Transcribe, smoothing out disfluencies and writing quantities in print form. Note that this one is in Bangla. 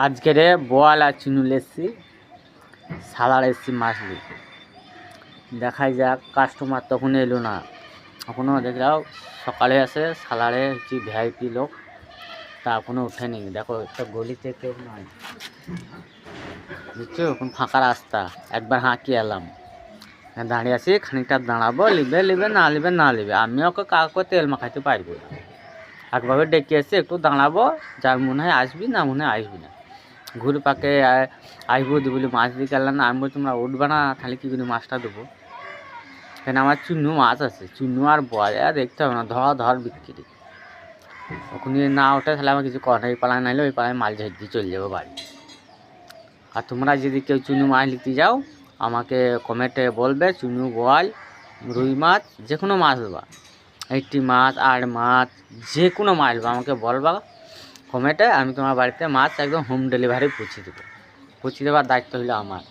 আজকে রে বোয়াল আর চিনুল এসছি, সালার এসছি মাছ নিতে। দেখাই যাক, কাস্টমার তখন এলো না, এখনও দেখলাম সকালে আসে। সালারে হচ্ছে ভিআইপি লোক, তা এখনও উঠেনি। দেখো একটা গলিতে কেউ নাই, বুঝছো? এখন ফাঁকা রাস্তা। একবার হাঁকি এলাম, দাঁড়িয়ে আছি, খানিকটা দাঁড়াবো, লিবে লিবে না লিবে না লিবে। আমি ওকে কাউকে তেল মাখাইতে পারবো না। একভাবে ডেকে এসে একটু দাঁড়াবো, যার মনে হয় আসবি, না মনে হয় আসবি না। ঘুরে পাকে আসবো দি বলে মাছ দিয়ে গেলাম না। আমি বলি তোমরা উঠবে না, তাহলে কী করে মাছটা দেবো? এখানে আমার চুন্নু মাছ আছে, চুন্নু আর বয় দেখতে হবে না, ধর বিক্রি। ওখানে না ওঠে তাহলে আমার কিছু করার, এই পালায় নাইলে ওই পালায় মাল ঝেড়ে দিয়ে চলে যাবো বাড়ি। আর তোমরা যদি কেউ চুন্নু মাছ নিতে যাও, আমাকে কমেন্টে বলবে চুন্নু, বোয়াল, রুই মাছ, যে কোনো মাছ দেবা, এইটি মাছ, আর মাছ, যে কোনো মাছ দেবা, আমাকে বলবা কমেন্টে। আমি তোমার বাড়িতে মাছ একদম হোম ডেলিভারি পৌঁছে দেবো। পৌঁছে দেওয়ার দায়িত্ব হলো আমার।